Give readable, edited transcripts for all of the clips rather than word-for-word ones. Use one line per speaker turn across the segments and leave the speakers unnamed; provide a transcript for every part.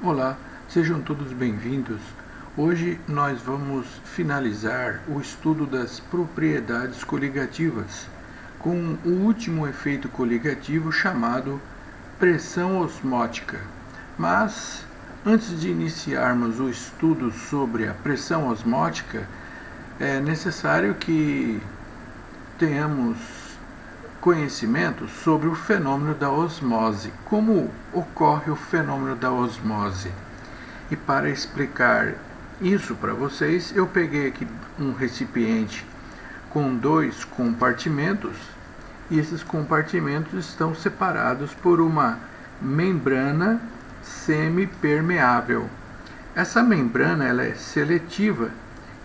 Olá, sejam todos bem-vindos. Hoje nós vamos finalizar o estudo das propriedades coligativas com o último efeito coligativo chamado pressão osmótica. Mas, antes de iniciarmos o estudo sobre a pressão osmótica, é necessário que tenhamos conhecimento sobre o fenômeno da osmose, como ocorre o fenômeno da osmose. E para explicar isso para vocês, eu peguei aqui um recipiente com 2 compartimentos, e esses compartimentos estão separados por uma membrana semipermeável. Essa membrana ela é seletiva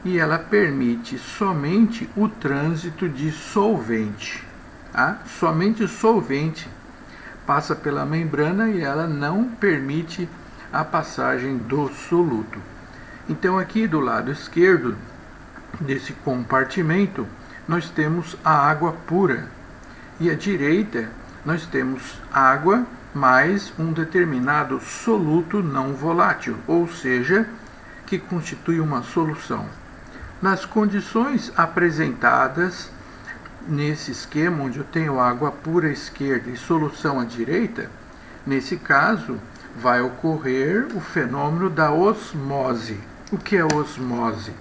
e ela permite somente o trânsito de solvente. Somente o solvente passa pela membrana e ela não permite a passagem do soluto. Então aqui do lado esquerdo desse compartimento nós temos a água pura e à direita nós temos água mais um determinado soluto não volátil, ou seja, que constitui uma solução. Nas condições apresentadas nesse esquema, onde eu tenho água pura à esquerda e solução à direita, nesse caso, vai ocorrer o fenômeno da osmose. O que é osmose?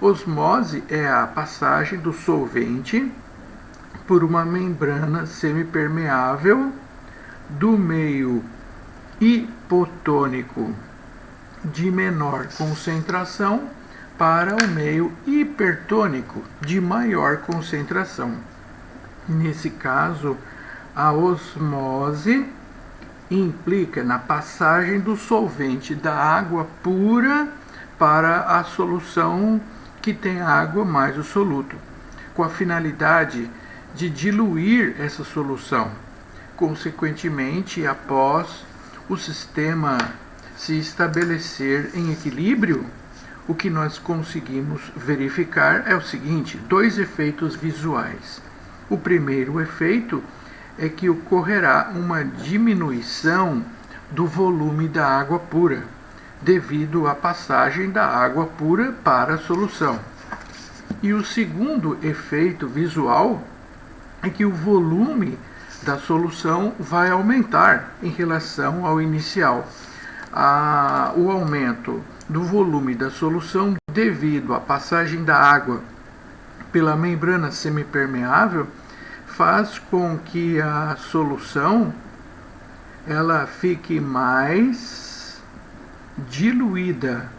Osmose é a passagem do solvente por uma membrana semipermeável do meio hipotônico de menor concentração para o meio hipertônico de maior concentração. Nesse caso, a osmose implica na passagem do solvente da água pura para a solução que tem água mais o soluto, com a finalidade de diluir essa solução. Consequentemente, após o sistema se estabelecer em equilíbrio, o que nós conseguimos verificar é o seguinte: 2 efeitos visuais. O primeiro efeito é que ocorrerá uma diminuição do volume da água pura, devido à passagem da água pura para a solução. E o segundo efeito visual é que o volume da solução vai aumentar em relação ao inicial. O aumento do volume da solução devido à passagem da água pela membrana semipermeável faz com que a solução ela fique mais diluída.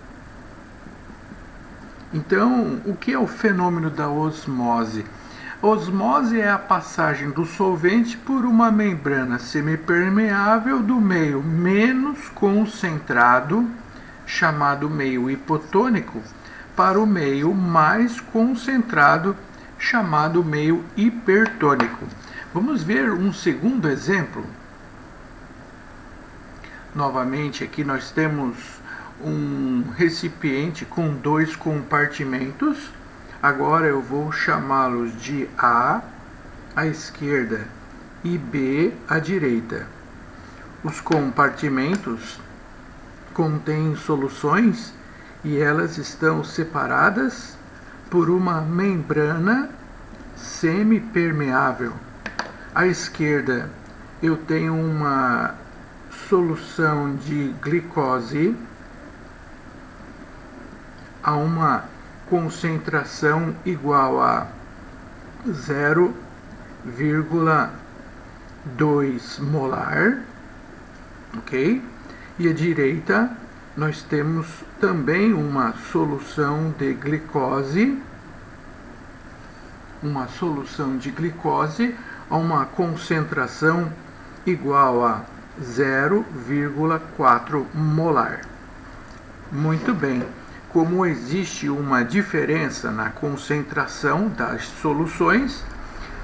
Então, o que é o fenômeno da osmose? Osmose é a passagem do solvente por uma membrana semipermeável do meio menos concentrado, chamado meio hipotônico, para o meio mais concentrado, chamado meio hipertônico. Vamos ver um segundo exemplo. Novamente, aqui nós temos um recipiente com 2 compartimentos. Agora eu vou chamá-los de A à esquerda e B à direita. Os compartimentos contêm soluções e elas estão separadas por uma membrana semipermeável. À esquerda eu tenho uma solução de glicose a uma concentração igual a 0,2 molar, ok? E à direita nós temos também uma solução de glicose, a uma concentração igual a 0,4 molar. Muito bem. Como existe uma diferença na concentração das soluções,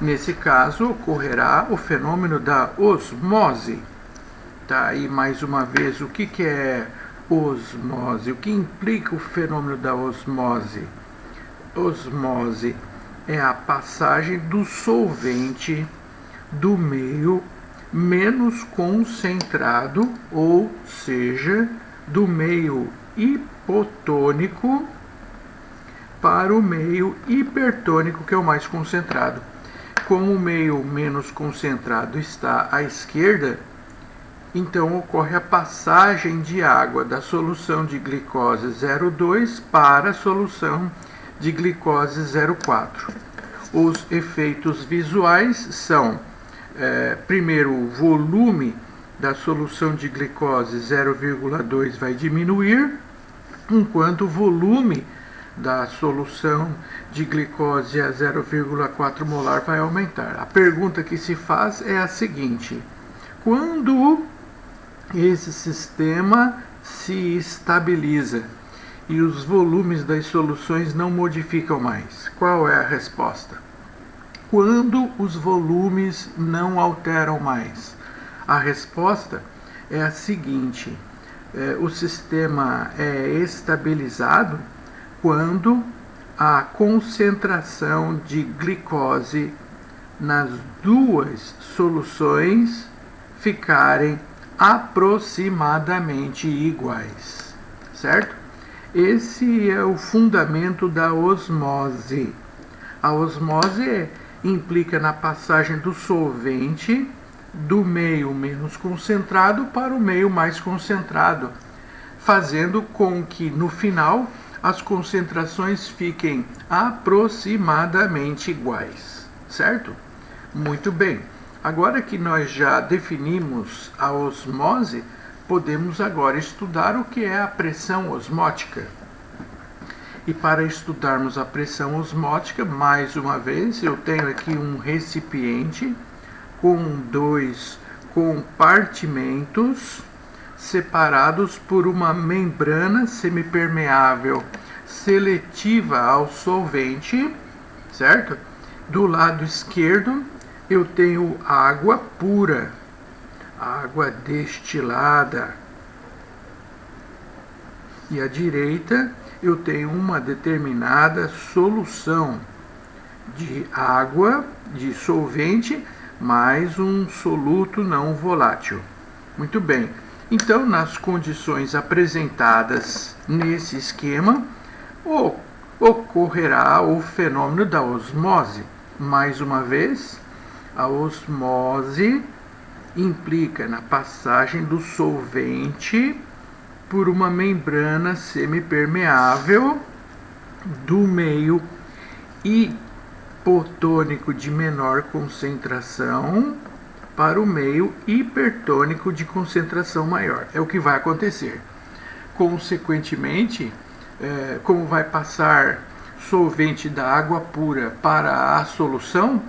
nesse caso ocorrerá o fenômeno da osmose. E mais uma vez, o que é osmose? O que implica o fenômeno da osmose? Osmose é a passagem do solvente do meio menos concentrado, ou seja, do meio hipotônico para o meio hipertônico, que é o mais concentrado. Como o meio menos concentrado está à esquerda, então ocorre a passagem de água da solução de glicose 0,2 para a solução de glicose 0,4. Os efeitos visuais são, primeiro, o volume da solução de glicose 0,2 vai diminuir, enquanto o volume da solução de glicose a 0,4 molar vai aumentar. A pergunta que se faz é a seguinte: quando esse sistema se estabiliza e os volumes das soluções não modificam mais? Qual é a resposta? Quando os volumes não alteram mais. A resposta é a seguinte: o sistema é estabilizado quando a concentração de glicose nas duas soluções ficarem aproximadamente iguais, certo? Esse é o fundamento da osmose. A osmose implica na passagem do solvente do meio menos concentrado para o meio mais concentrado, fazendo com que no final as concentrações fiquem aproximadamente iguais, certo? Muito bem. Agora que nós já definimos a osmose, podemos agora estudar o que é a pressão osmótica. E para estudarmos a pressão osmótica, mais uma vez, eu tenho aqui um recipiente com 2 compartimentos separados por uma membrana semipermeável seletiva ao solvente, certo? Do lado esquerdo eu tenho água pura, água destilada. E à direita eu tenho uma determinada solução de água, de solvente, mais um soluto não volátil. Muito bem. Então, nas condições apresentadas nesse esquema, ocorrerá o fenômeno da osmose. Mais uma vez, a osmose implica na passagem do solvente por uma membrana semipermeável do meio hipotônico de menor concentração para o meio hipertônico de concentração maior. É o que vai acontecer. Consequentemente, como vai passar solvente da água pura para a solução,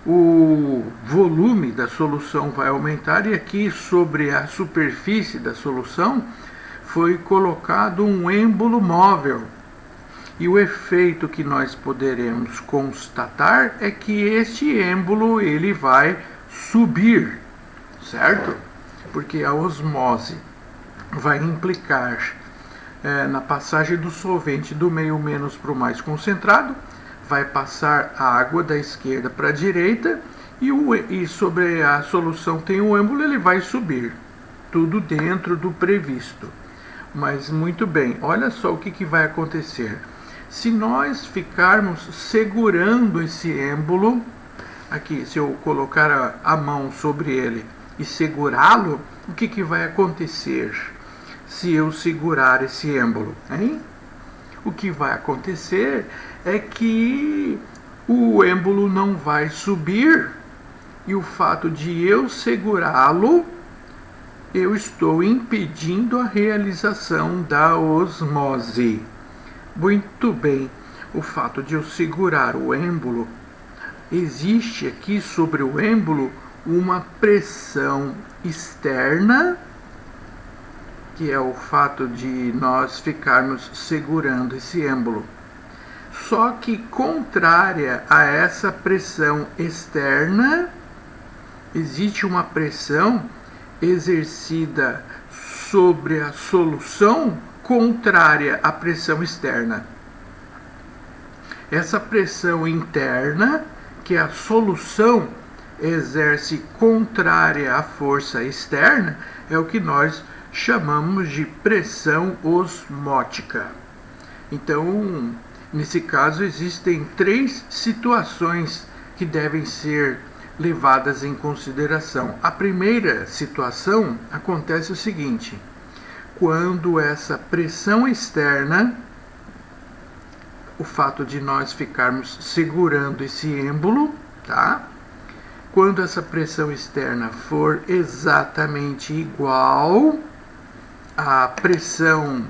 o volume da solução vai aumentar e aqui sobre a superfície da solução foi colocado um êmbolo móvel. E o efeito que nós poderemos constatar é que este êmbolo ele vai subir, certo? Porque a osmose vai implicar na passagem do solvente do meio menos para o mais concentrado, vai passar a água da esquerda para a direita e sobre a solução tem um êmbolo, ele vai subir. Tudo dentro do previsto. Mas muito bem, olha só o que vai acontecer. Se nós ficarmos segurando esse êmbolo, aqui, se eu colocar a mão sobre ele e segurá-lo, o que vai acontecer se eu segurar esse êmbolo, hein? O que vai acontecer é que o êmbolo não vai subir e o fato de eu segurá-lo, eu estou impedindo a realização da osmose. Muito bem, o fato de eu segurar o êmbolo, existe aqui sobre o êmbolo uma pressão externa, que é o fato de nós ficarmos segurando esse êmbolo. Só que contrária a essa pressão externa, existe uma pressão exercida sobre a solução contrária à pressão externa. Essa pressão interna, que a solução exerce contrária à força externa, é o que nós chamamos de pressão osmótica. Então, nesse caso, existem 3 situações que devem ser levadas em consideração. A primeira situação acontece o seguinte: quando essa pressão externa, o fato de nós ficarmos segurando esse êmbolo, tá? Quando essa pressão externa for exatamente igual à pressão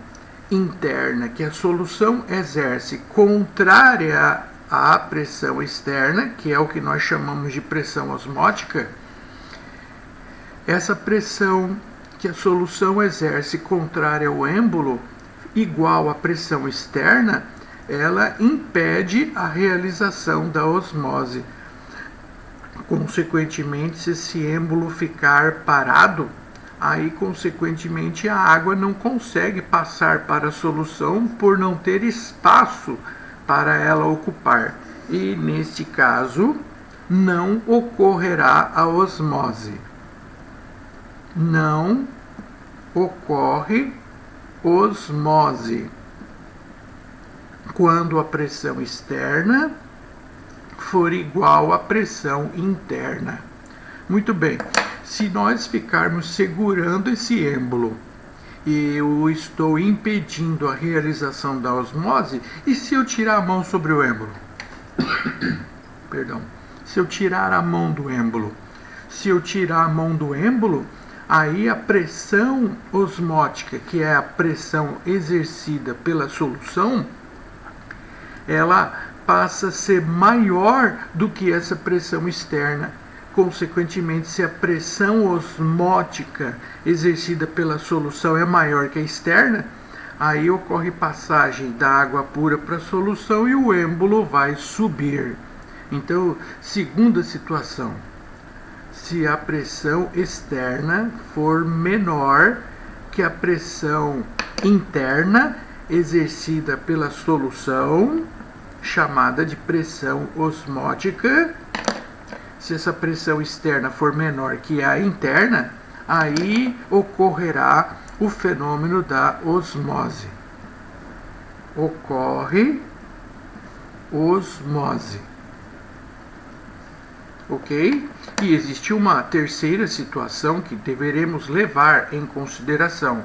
interna que a solução exerce contrária à pressão externa, que é o que nós chamamos de pressão osmótica, essa pressão que a solução exerce contrária ao êmbolo, igual à pressão externa, ela impede a realização da osmose. Consequentemente, se esse êmbolo ficar parado, aí, consequentemente, a água não consegue passar para a solução por não ter espaço para ela ocupar. E, neste caso, não ocorrerá a osmose. Não ocorre osmose quando a pressão externa for igual à pressão interna. Muito bem. Se nós ficarmos segurando esse êmbolo e eu estou impedindo a realização da osmose, e se eu tirar a mão sobre o êmbolo? Perdão. Se eu tirar a mão do êmbolo? Se eu tirar a mão do êmbolo, aí a pressão osmótica, que é a pressão exercida pela solução, ela passa a ser maior do que essa pressão externa. Consequentemente, se a pressão osmótica exercida pela solução é maior que a externa, aí ocorre passagem da água pura para a solução e o êmbolo vai subir. Então, segunda situação, se a pressão externa for menor que a pressão interna exercida pela solução, chamada de pressão osmótica. Se essa pressão externa for menor que a interna, aí ocorrerá o fenômeno da osmose. Ocorre osmose. Ok? E existe uma terceira situação que deveremos levar em consideração.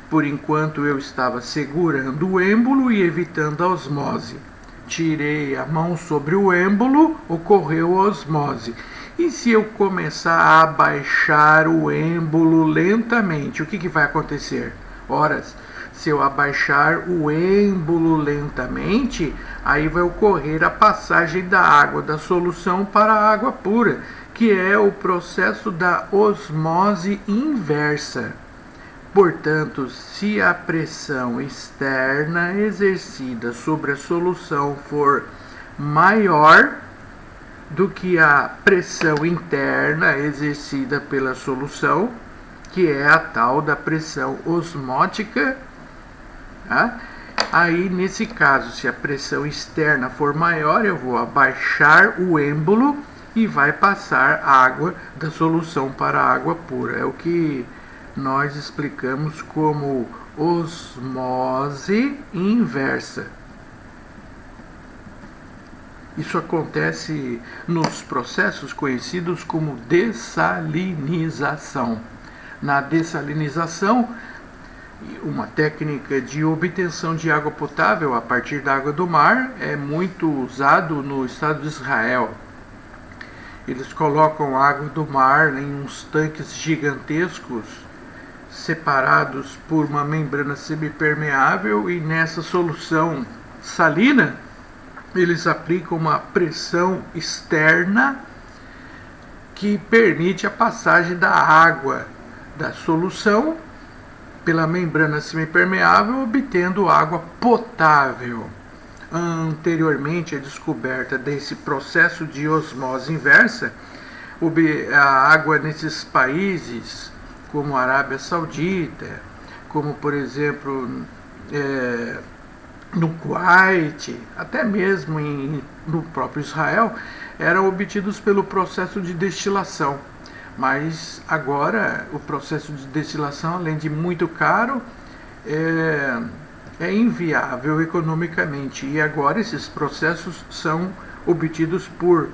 Por enquanto eu estava segurando o êmbolo e evitando a osmose. Tirei a mão sobre o êmbolo, ocorreu a osmose. E se eu começar a abaixar o êmbolo lentamente, o que vai acontecer? Ora, se eu abaixar o êmbolo lentamente, aí vai ocorrer a passagem da água da solução para a água pura, que é o processo da osmose inversa. Portanto, se a pressão externa exercida sobre a solução for maior do que a pressão interna exercida pela solução, que é a tal da pressão osmótica, tá? Aí, nesse caso, se a pressão externa for maior, eu vou abaixar o êmbolo e vai passar água da solução para a água pura. É o que nós explicamos como osmose inversa. Isso acontece nos processos conhecidos como dessalinização. Na dessalinização, uma técnica de obtenção de água potável a partir da água do mar, é muito usado no estado de Israel. Eles colocam água do mar em uns tanques gigantescos, separados por uma membrana semipermeável, e nessa solução salina eles aplicam uma pressão externa que permite a passagem da água da solução pela membrana semipermeável, obtendo água potável. Anteriormente à descoberta desse processo de osmose inversa, a água nesses países como a Arábia Saudita, como por exemplo no Kuwait, até mesmo no próprio Israel, eram obtidos pelo processo de destilação. Mas agora o processo de destilação, além de muito caro, é inviável economicamente. E agora esses processos são obtidos por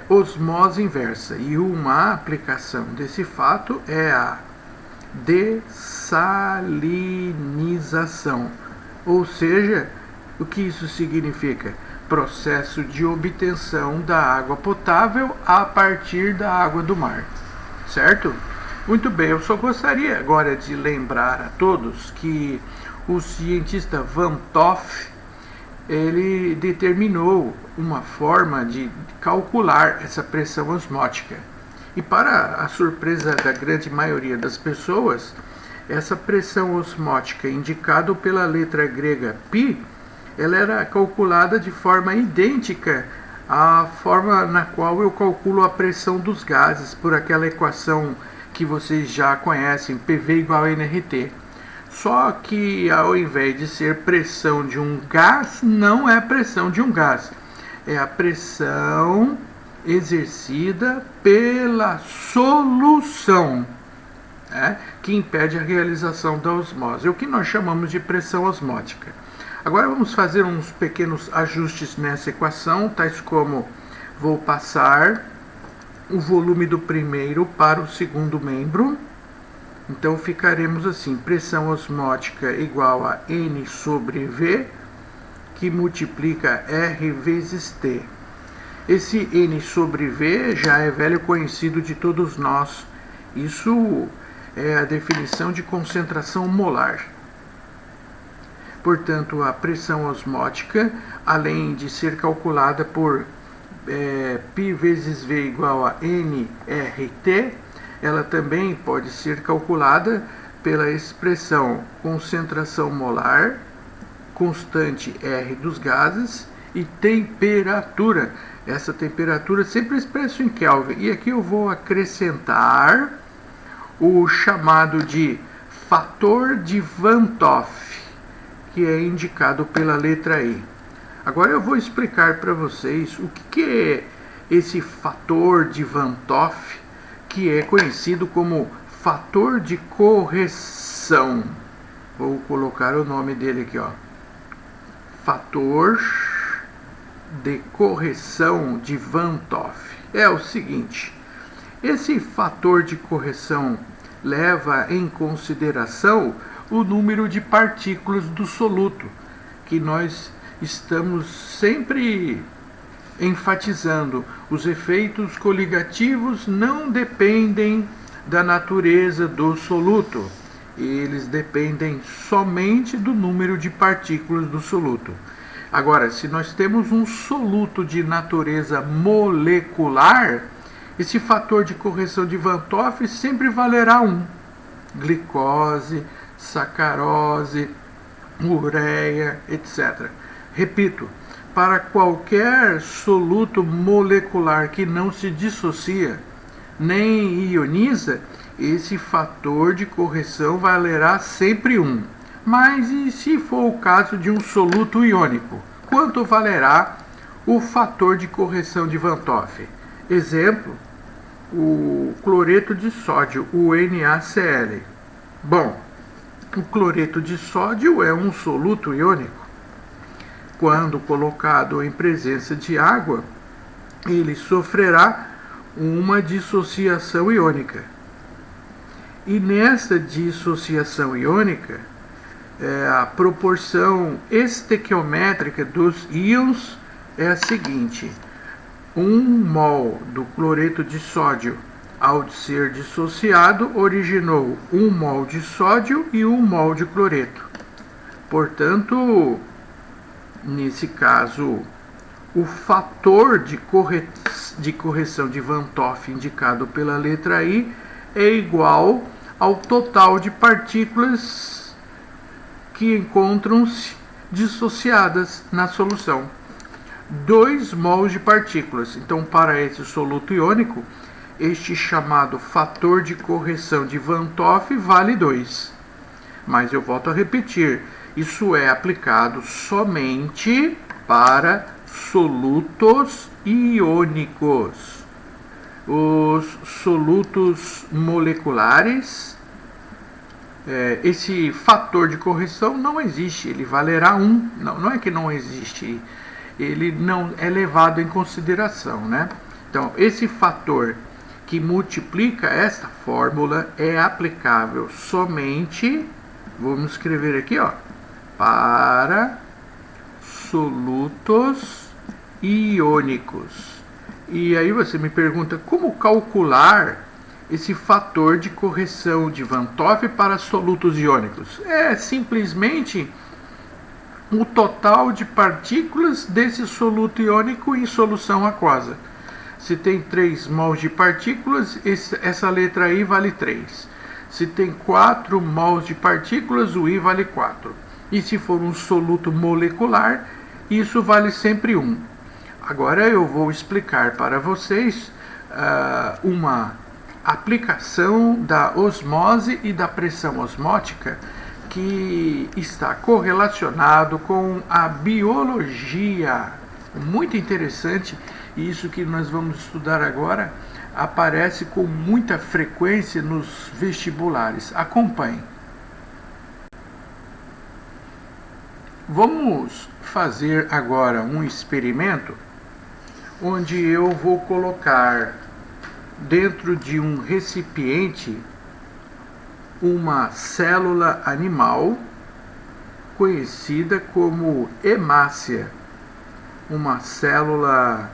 osmose inversa. E uma aplicação desse fato é a dessalinização. Ou seja, o que isso significa? Processo de obtenção da água potável a partir da água do mar, certo? Muito bem, eu só gostaria agora de lembrar a todos que o cientista Van 't Hoff, ele determinou uma forma de calcular essa pressão osmótica. E para a surpresa da grande maioria das pessoas, essa pressão osmótica indicada pela letra grega π, ela era calculada de forma idêntica à forma na qual eu calculo a pressão dos gases por aquela equação que vocês já conhecem, PV igual a nRT. Só que ao invés de ser pressão de um gás, não é pressão de um gás, é a pressão exercida pela solução, que impede a realização da osmose, o que nós chamamos de pressão osmótica. Agora vamos fazer uns pequenos ajustes nessa equação, tais como vou passar o volume do primeiro para o segundo membro. Então ficaremos assim, pressão osmótica igual a N sobre V, que multiplica R vezes T. Esse N sobre V já é velho conhecido de todos nós. Isso é a definição de concentração molar. Portanto, a pressão osmótica, além de ser calculada por π vezes V igual a nRT, ela também pode ser calculada pela expressão concentração molar, constante R dos gases e temperatura. Essa temperatura sempre expresso em Kelvin. E aqui eu vou acrescentar o chamado de fator de Van 't Hoff, que é indicado pela letra E. Agora eu vou explicar para vocês o que é esse fator de Van 't Hoff, que é conhecido como fator de correção. Vou colocar o nome dele aqui, fator de correção de Van 't Hoff. É o seguinte, esse fator de correção leva em consideração o número de partículas do soluto, que nós estamos sempre enfatizando. Os efeitos coligativos não dependem da natureza do soluto, eles dependem somente do número de partículas do soluto. Agora, se nós temos um soluto de natureza molecular, esse fator de correção de Van 't Hoff sempre valerá 1. Glicose, sacarose, ureia, etc. Repito, para qualquer soluto molecular que não se dissocia nem ioniza, esse fator de correção valerá sempre 1. Mas e se for o caso de um soluto iônico? Quanto valerá o fator de correção de Van 't Hoff? Exemplo, o cloreto de sódio, o NaCl. Bom, o cloreto de sódio é um soluto iônico. Quando colocado em presença de água, ele sofrerá uma dissociação iônica. E nessa dissociação iônica, a proporção estequiométrica dos íons é a seguinte: 1 mol do cloreto de sódio, ao ser dissociado, originou 1 mol de sódio e 1 mol de cloreto. Portanto, nesse caso, o fator de correção de Van 't Hoff indicado pela letra I é igual ao total de partículas que encontram-se dissociadas na solução. 2 mols de partículas. Então, para esse soluto iônico, este chamado fator de correção de Van 't Hoff vale 2. Mas eu volto a repetir, isso é aplicado somente para solutos iônicos. os solutos moleculares, esse fator de correção não existe, ele valerá 1. Não é que não existe, ele não é levado em consideração, né? Então, esse fator que multiplica esta fórmula é aplicável somente, vamos escrever aqui, ó, para solutos iônicos. E aí você me pergunta como calcular esse fator de correção de Van Toff para solutos iônicos. É simplesmente o total de partículas desse soluto iônico em solução aquosa. Se tem 3 mols de partículas, essa letra I vale 3. Se tem 4 mols de partículas, o I vale 4. E se for um soluto molecular, isso vale sempre 1. Agora eu vou explicar para vocês uma aplicação da osmose e da pressão osmótica que está correlacionado com a biologia. Muito interessante, e isso que nós vamos estudar agora aparece com muita frequência nos vestibulares. Acompanhe. Vamos fazer agora um experimento onde eu vou colocar dentro de um recipiente uma célula animal conhecida como hemácia, uma célula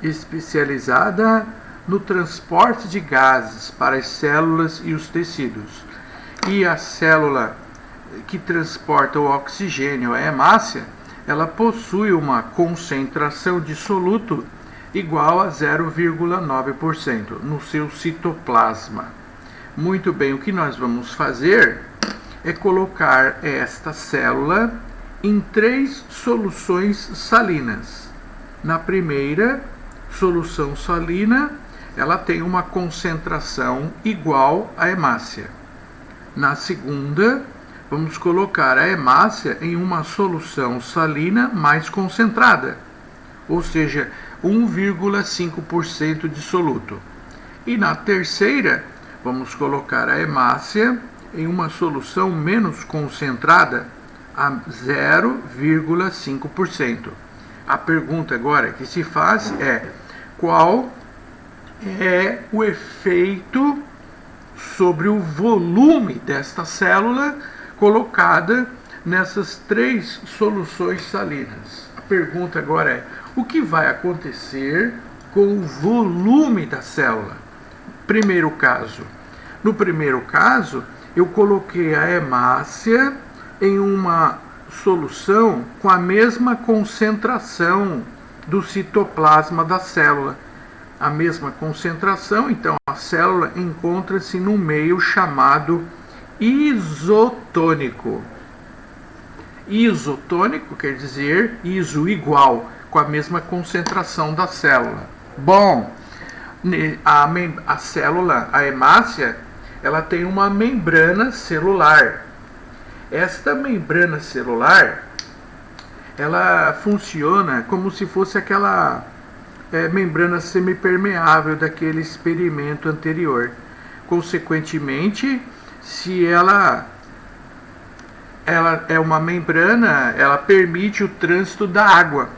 especializada no transporte de gases para as células e os tecidos. E a célula que transporta o oxigênio, a hemácia, ela possui uma concentração de soluto igual a 0,9% no seu citoplasma. Muito bem, o que nós vamos fazer é colocar esta célula em 3 soluções salinas. Na primeira solução salina, ela tem uma concentração igual à hemácia. Na segunda, vamos colocar a hemácia em uma solução salina mais concentrada, ou seja, 1,5% de soluto. E na terceira, vamos colocar a hemácia em uma solução menos concentrada, a 0,5%. A pergunta agora que se faz é: qual é o efeito sobre o volume desta célula colocada nessas 3 soluções salinas? A pergunta agora é: o que vai acontecer com o volume da célula? No primeiro caso, eu coloquei a hemácia em uma solução com a mesma concentração do citoplasma da célula. A mesma concentração, então a célula encontra-se num meio chamado isotônico. Isotônico quer dizer iso, igual, com a mesma concentração da célula. Bom, a célula, a hemácia, ela tem uma membrana celular. Esta membrana celular, ela funciona como se fosse aquela membrana semipermeável daquele experimento anterior. Consequentemente, se ela é uma membrana, ela permite o trânsito da água.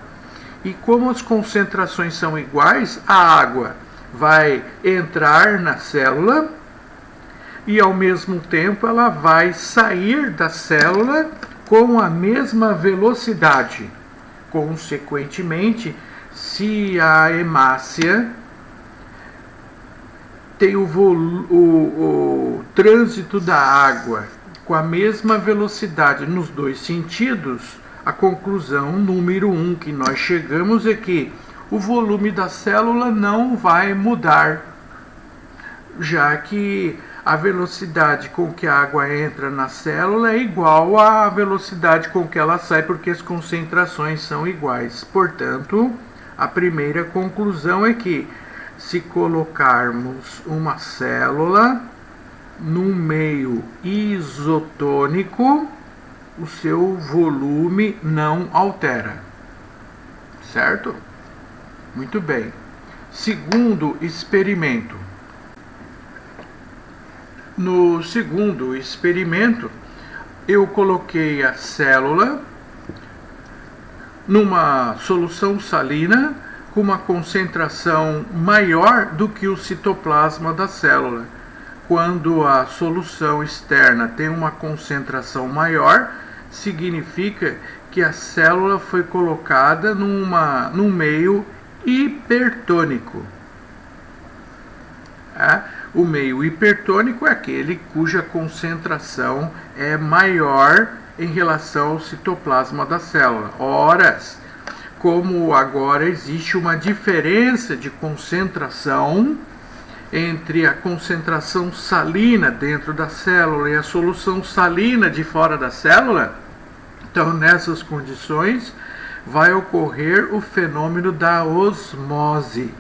E como as concentrações são iguais, a água vai entrar na célula e ao mesmo tempo ela vai sair da célula com a mesma velocidade. Consequentemente, se a hemácia tem o trânsito da água com a mesma velocidade nos 2 sentidos, a conclusão número 1 que nós chegamos é que o volume da célula não vai mudar, já que a velocidade com que a água entra na célula é igual à velocidade com que ela sai, porque as concentrações são iguais. Portanto, a primeira conclusão é que se colocarmos uma célula num meio isotônico, o seu volume não altera. Certo? Muito bem. segundo experimento. No segundo experimento, eu coloquei a célula numa solução salina com uma concentração maior do que o citoplasma da célula. Quando a solução externa tem uma concentração maior, significa que a célula foi colocada num meio hipertônico. O meio hipertônico é aquele cuja concentração é maior em relação ao citoplasma da célula. Ora, como agora existe uma diferença de concentração entre a concentração salina dentro da célula e a solução salina de fora da célula, então nessas condições vai ocorrer o fenômeno da osmose.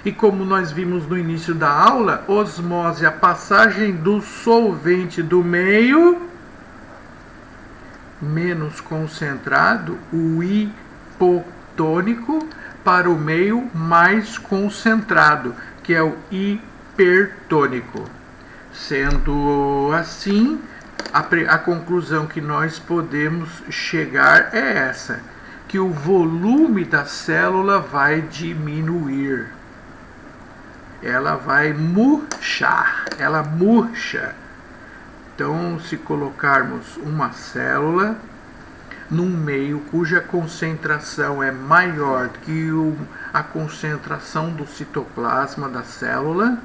E como nós vimos no início da aula, osmose é a passagem do solvente do meio menos concentrado, o hipotônico, para o meio mais concentrado, que é o hipertônico. Sendo assim, a conclusão que nós podemos chegar é essa, que o volume da célula vai diminuir. Ela vai murchar, ela murcha. Então, se colocarmos uma célula num meio cuja concentração é maior que a concentração do citoplasma da célula,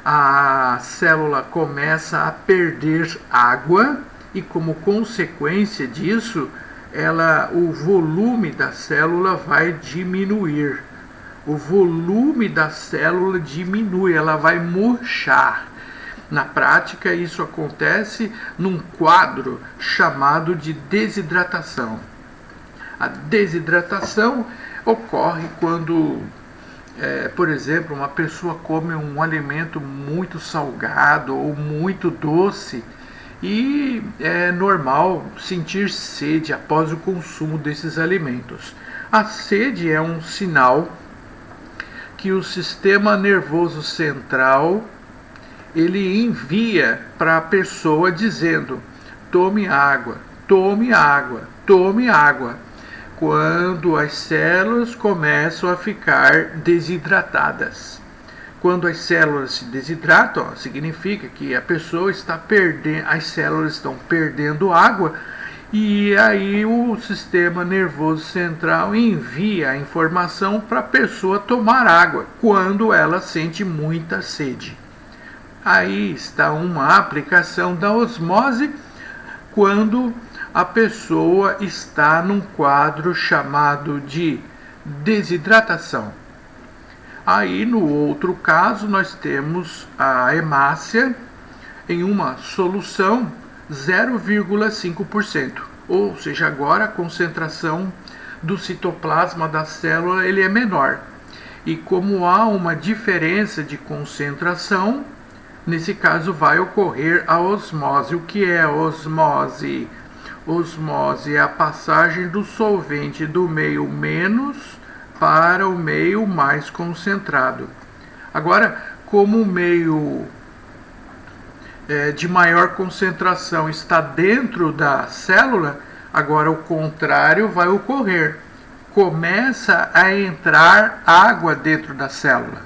a célula começa a perder água e, como consequência disso, o volume da célula vai diminuir. O volume da célula diminui, ela vai murchar. Na prática, isso acontece num quadro chamado de desidratação. A desidratação ocorre quando, por exemplo, uma pessoa come um alimento muito salgado ou muito doce e é normal sentir sede após o consumo desses alimentos. A sede é um sinal que o sistema nervoso central ele envia para a pessoa dizendo: tome água, tome água, tome água. Quando as células começam a ficar desidratadas. Quando as células se desidratam, significa que a pessoa está perdendo, as células estão perdendo água, e aí o sistema nervoso central envia a informação para a pessoa tomar água quando ela sente muita sede. Aí está uma aplicação da osmose quando a pessoa está num quadro chamado de desidratação. Aí no outro caso nós temos a hemácia em uma solução 0,5%, ou seja, agora a concentração do citoplasma da célula ele é menor. E como há uma diferença de concentração, nesse caso vai ocorrer a osmose. O que é a osmose? Osmose é a passagem do solvente do meio menos para o meio mais concentrado. Agora, como o meio de maior concentração está dentro da célula, agora o contrário vai ocorrer. Começa a entrar água dentro da célula.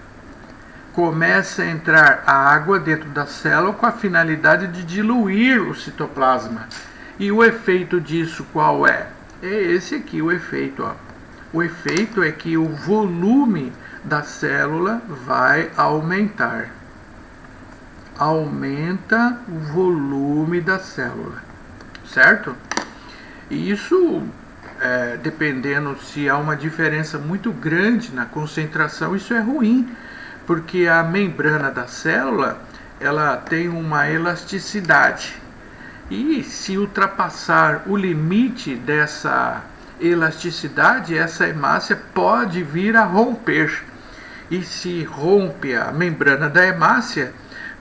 Começa a entrar água dentro da célula com a finalidade de diluir o citoplasma. E o efeito disso qual é? É esse aqui o efeito. Ó. O efeito é que o volume da célula vai aumentar. Aumenta o volume da célula, certo? E isso, dependendo se há uma diferença muito grande na concentração, isso é ruim, porque a membrana da célula ela tem uma elasticidade. E se ultrapassar o limite dessa elasticidade, essa hemácia pode vir a romper. E se rompe a membrana da hemácia,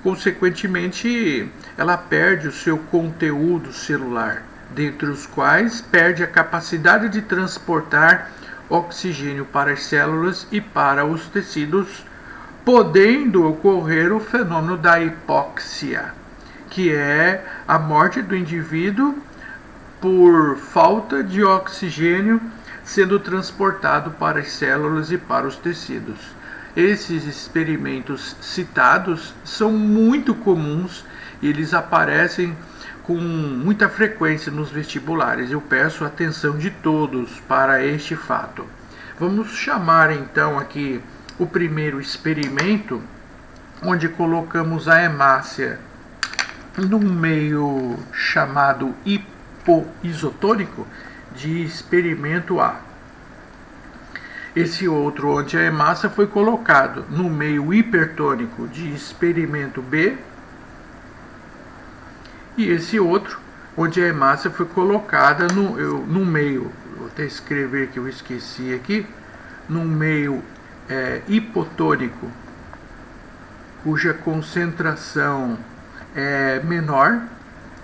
consequentemente, ela perde o seu conteúdo celular, dentre os quais perde a capacidade de transportar oxigênio para as células e para os tecidos podendo ocorrer o fenômeno da hipóxia, que é a morte do indivíduo por falta de oxigênio sendo transportado para as células e para os tecidos. Esses experimentos citados são muito comuns e eles aparecem com muita frequência nos vestibulares. Eu peço a atenção de todos para este fato. Vamos chamar então aqui o primeiro experimento, onde colocamos a hemácia num meio chamado hipoisotônico de experimento A. Esse outro, onde a hemácia foi colocado no meio hipertônico de experimento B. E esse outro, onde a hemácia foi colocada no meio, vou até escrever que eu esqueci aqui, no meio hipotônico, cuja concentração é menor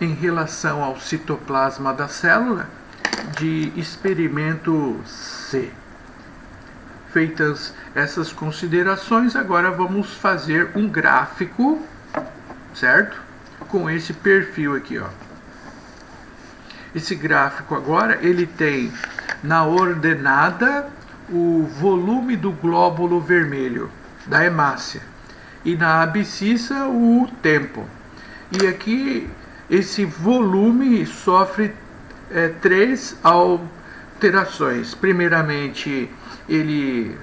em relação ao citoplasma da célula, de experimento C. Feitas essas considerações, agora vamos fazer um gráfico, certo? Com esse perfil aqui, ó. Esse gráfico agora, ele tem na ordenada o volume do glóbulo vermelho da hemácia e na abscissa o tempo. E aqui esse volume sofre três alterações. Primeiramente,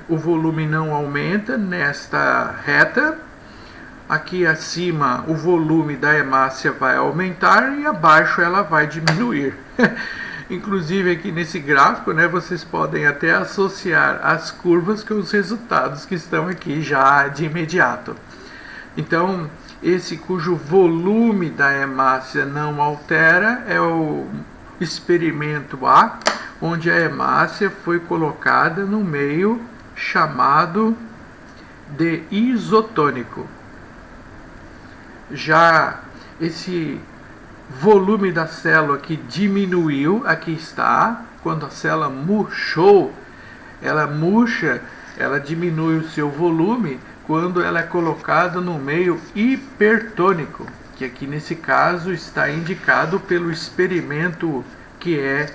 o volume não aumenta nesta reta. Aqui acima o volume da hemácia vai aumentar e abaixo ela vai diminuir. Inclusive aqui nesse gráfico, né, vocês podem até associar as curvas com os resultados que estão aqui já de imediato. Então, esse cujo volume da hemácia não altera é o experimento A, onde a hemácia foi colocada no meio chamado de isotônico. Já esse volume da célula que diminuiu, aqui está, quando a célula murchou, ela murcha, ela diminui o seu volume quando ela é colocada no meio hipertônico, que aqui nesse caso está indicado pelo experimento que é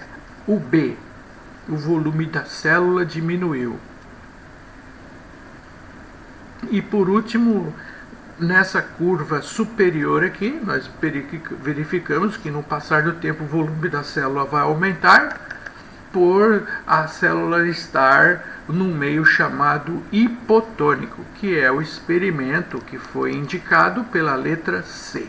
o B. O volume da célula diminuiu. E por último, nessa curva superior aqui, nós verificamos que no passar do tempo o volume da célula vai aumentar por a célula estar num meio chamado hipotônico, que é o experimento que foi indicado pela letra C.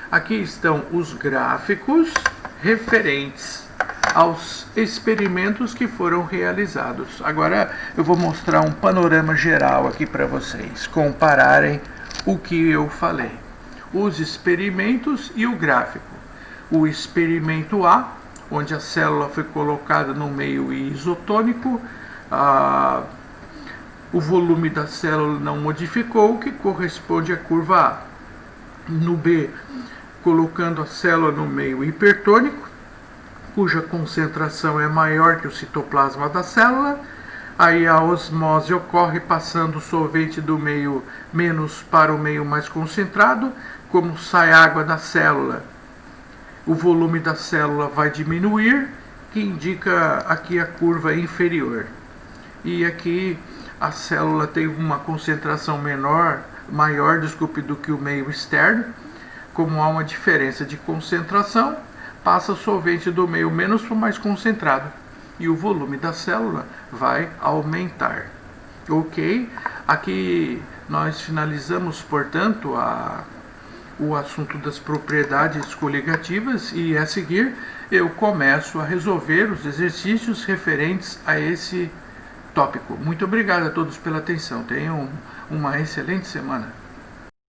Aqui estão os gráficos referentes aos experimentos que foram realizados. Agora eu vou mostrar um panorama geral aqui para vocês compararem o que eu falei, os experimentos e o gráfico. O experimento A, onde a célula foi colocada no meio isotônico, o volume da célula não modificou, que corresponde à curva A. No B, colocando a célula no meio hipertônico, cuja concentração é maior que o citoplasma da célula. Aí a osmose ocorre passando o solvente do meio menos para o meio mais concentrado. Como sai água da célula, o volume da célula vai diminuir, que indica aqui a curva inferior. E aqui a célula tem uma concentração maior do que o meio externo. Como há uma diferença de concentração, passa o solvente do meio menos para o mais concentrado e o volume da célula vai aumentar. Ok? Aqui nós finalizamos, portanto, o assunto das propriedades coligativas e a seguir eu começo a resolver os exercícios referentes a esse tópico. Muito obrigado a todos pela atenção. Tenham uma excelente semana.